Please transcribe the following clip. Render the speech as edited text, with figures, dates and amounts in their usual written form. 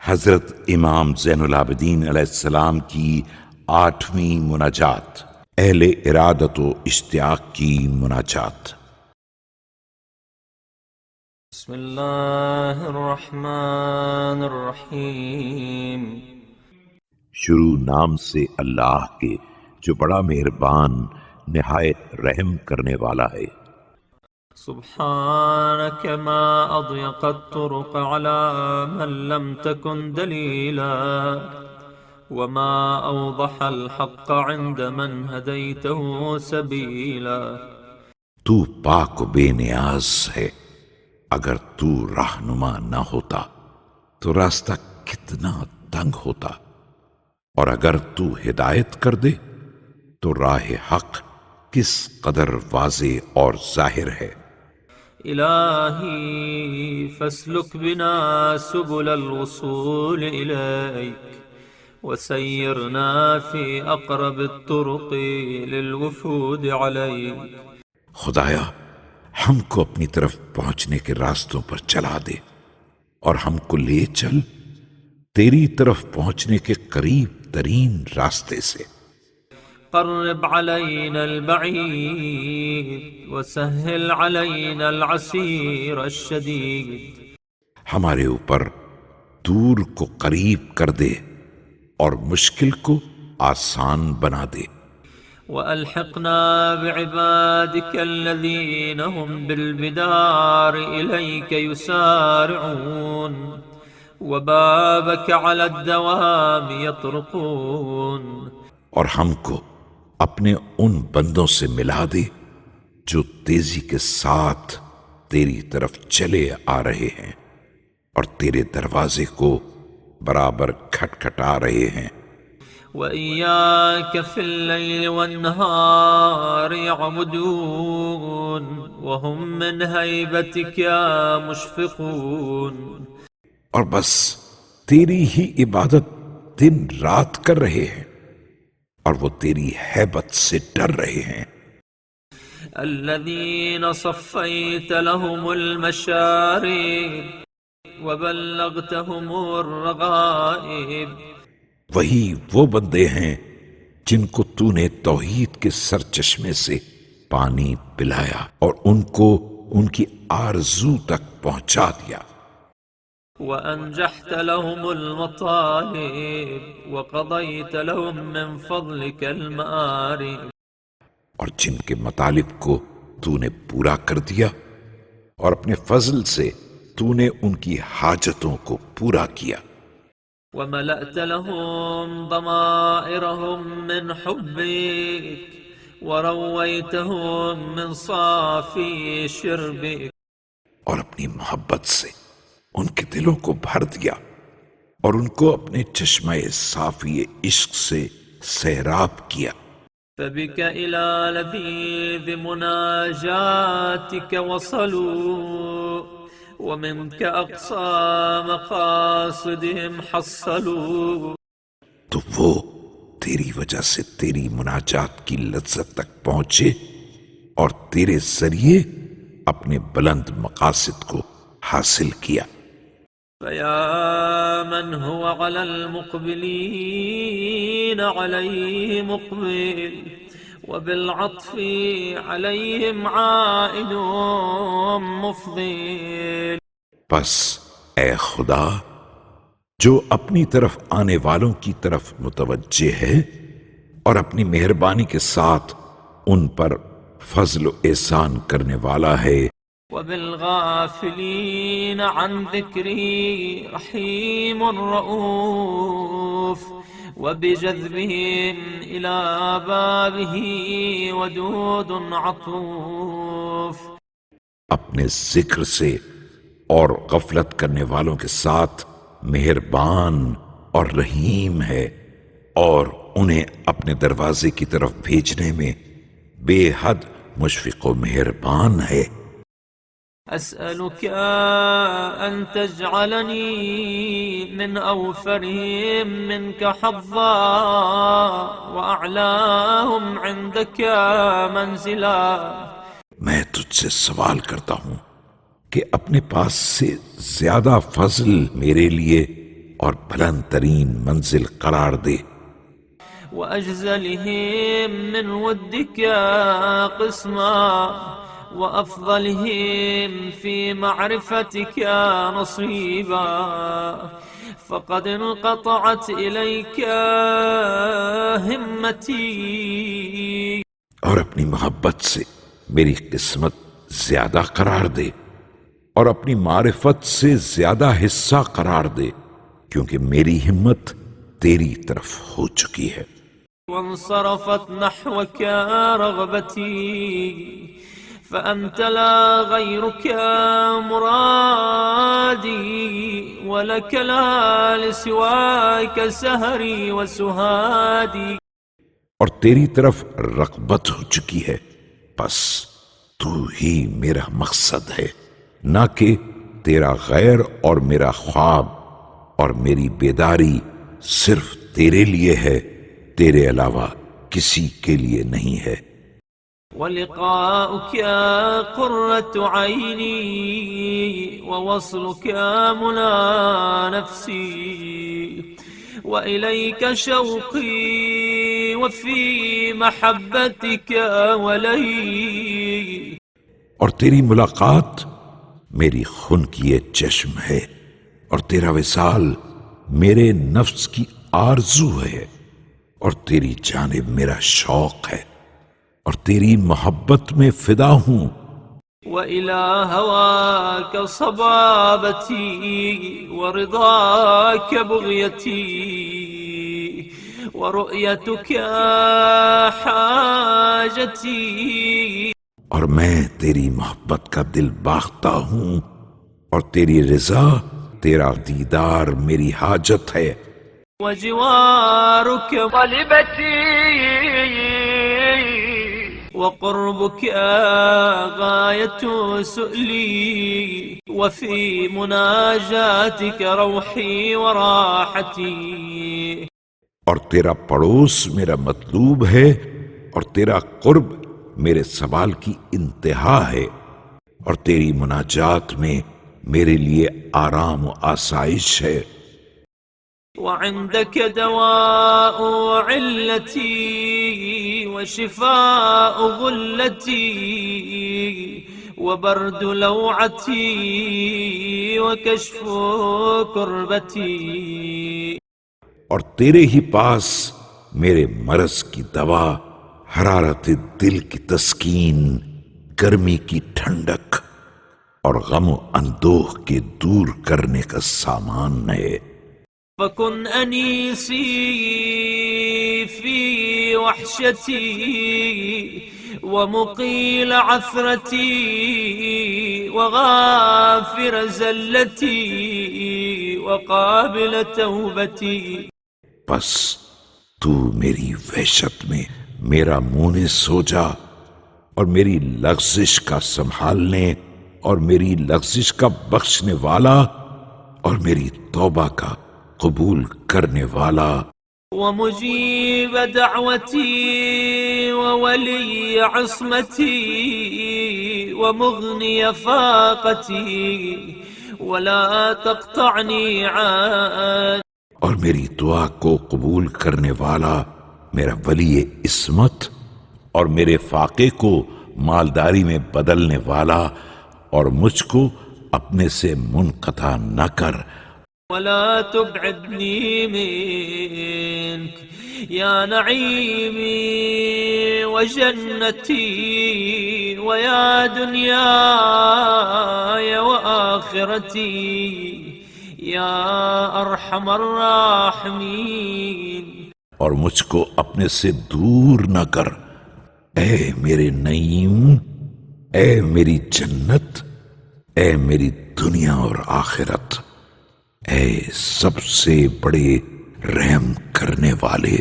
حضرت امام زین العابدین علیہ السلام کی 8ویں مناجات، اہل ارادت و اشتیاق کی مناجات۔ بسم اللہ الرحمن الرحیم۔ شروع نام سے اللہ کے جو بڑا مہربان نہایت رحم کرنے والا ہے۔ سبحانك ما أضيق الطرق على من لم تكن دليلا وما أوضح الحق عند من هديته سبيلا۔ تو پاک و بے نیاز ہے، اگر تو رہنما نہ ہوتا تو راستہ کتنا تنگ ہوتا، اور اگر تو ہدایت کر دے تو راہ حق کس قدر واضح اور ظاہر ہے۔ إلهي فاسلك بنا سبل الوصول إليك وسيرنا في أقرب الطرق للوفود عليك۔ خدایا ہم کو اپنی طرف پہنچنے کے راستوں پر چلا دے، اور ہم کو لے چل تیری طرف پہنچنے کے قریب ترین راستے سے۔ قرب علينا البعيد وسهل علينا العسير الشديد۔ ہمارے اوپر دور کو قریب کر دے اور مشکل کو آسان بنا دے۔ وألحقنا بعبادك الذين هم بالبدار إليك يسارعون وبابك على الدوام يطرقون۔ اور ہم کو اپنے ان بندوں سے ملا دے جو تیزی کے ساتھ تیری طرف چلے آ رہے ہیں اور تیرے دروازے کو برابر کھٹکھٹا رہے ہیں۔ وإياك في الليل والنهار يعبدون وهم من هيبتك يا مشفقون۔ اور بس تیری ہی عبادت دن رات کر رہے ہیں اور وہ تیری ہیبت سے ڈر رہے ہیں۔ الذين صفيت لهم المشارب وبلغتهم الرغائب۔ وہی وہ بندے ہیں جن کو تو نے توحید کے سرچشمے سے پانی پلایا اور ان کو ان کی آرزو تک پہنچا دیا۔ وأنجحت لهم المطالب وقضيت لهم من فضلك المآرب۔ اور جن کے مطالب کو تو نے پورا کر دیا اور اپنے فضل سے تو نے ان کی حاجتوں کو پورا کیا۔ وملأت لهم ضمائرهم من حبك ورويتهم من صافي شربك۔ اور اپنی محبت سے ان کے دلوں کو بھر دیا اور ان کو اپنے چشمہ صافی عشق سے سیراب کیا۔ فبك إلى لذيذ مناجاتك وصلوا ومنك أقصى مقاصدهم حصلوا۔ تو وہ تیری وجہ سے تیری مناجات کی لذت تک پہنچے اور تیرے ذریعے اپنے بلند مقاصد کو حاصل کیا۔ فيا من هو على المقبلين عليه مقبل وبالعطف عليهم عائد مفضل۔ بس اے خدا جو اپنی طرف آنے والوں کی طرف متوجہ ہے اور اپنی مہربانی کے ساتھ ان پر فضل و احسان کرنے والا ہے۔ وبالغافلين عن ذكري رحيم رؤوف وبجذبهم إلى بابه ودود عطوف۔ اپنے ذکر سے اور غفلت کرنے والوں کے ساتھ مہربان اور رحیم ہے، اور انہیں اپنے دروازے کی طرف بھیجنے میں بے حد مشفق و مہربان ہے۔ أسألك أن تجعلني من أوفرهم منك حظا وأعلاهم عندك منزلا۔ میں تجھ سے سوال کرتا ہوں کہ اپنے پاس سے زیادہ فضل میرے لیے اور بلند ترین منزل قرار دے، وأجزلهم من ودك قسما، وأفضلهم في معرفتك نصيبا، فقد انقطعت إليك همتي. اور اپنی محبت سے میری قسمت زیادہ قرار دے اور اپنی معرفت سے زیادہ حصہ قرار دے، کیونکہ میری ہمت تیری طرف ہو چکی ہے. وانصرفت نحوك رغبتي، فأنت لا غيرك مرادي، ولك لا لسواك سهري وسهادي. اور تیری طرف رغبت ہو چکی ہے، بس تو ہی میرا مقصد ہے، نہ کہ تیرا غیر، اور میرا خواب اور میری بیداری صرف تیرے لیے ہے، تیرے علاوہ کسی کے لیے نہیں ہے. ولقاؤك قرة عيني، ووصلك منى نفسي، وإليك شوقي، وفي محبتك ولي. اور تیری ملاقات میری خون کی یہ چشم ہے، اور تیرا وصال میرے نفس کی آرزو ہے، اور تیری جانب میرا شوق ہے، اور تیری محبت میں فدا ہوں. وإلى هواك صبابتي، ورضاك بغيتي، ورؤيتك حاجتي. اور میں تیری محبت کا دل باغتا ہوں، اور تیری رضا، تیرا دیدار میری حاجت ہے. وجوارك طلبتي، وقربك غاية سؤلي، وفي مناجاتك روحي وراحتي. اور تیرا پڑوس میرا مطلوب ہے، اور تیرا قرب میرے سوال کی انتہا ہے، اور تیری مناجات میں میرے لیے آرام و آسائش ہے. وعندك دواء علتي، وشفاء غلتي، وبرد لوعتي، وكشف كربتي. اور تیرے ہی پاس میرے مرض کی دوا، حرارت دل کی تسکین، گرمی کی ٹھنڈک، اور غم و اندوہ کے دور کرنے کا سامان ہے. فكن أنيسي في وحشتي، ومقيل عثرتي، وغافر زلتي، وقابل توبتي. بس تو میری وحشت میں میرا مونس ہو جا، اور میری لغزش کا سنبھالنے اور میری لغزش کا بخشنے والا، اور میری توبہ کا قبول کرنے والا. ومجيب دعوتي، وولي عصمتي، ومغني فاقتي، ولا تقطعني عاد. اور میری دعا کو قبول کرنے والا، میرا ولی عصمت، اور میرے فاقے کو مالداری میں بدلنے والا، اور مجھ کو اپنے سے منقطع نہ کر. ولا تبعدني منك يا نعيمي وجنتي، ويا دنياي وآخرتي، يا أرحم الراحمين. اور مجھ کو اپنے سے دور نہ کر، اے میرے نعیم، اے میری جنت، اے میری دنیا اور آخرت، اے سب سے بڑے رحم کرنے والے.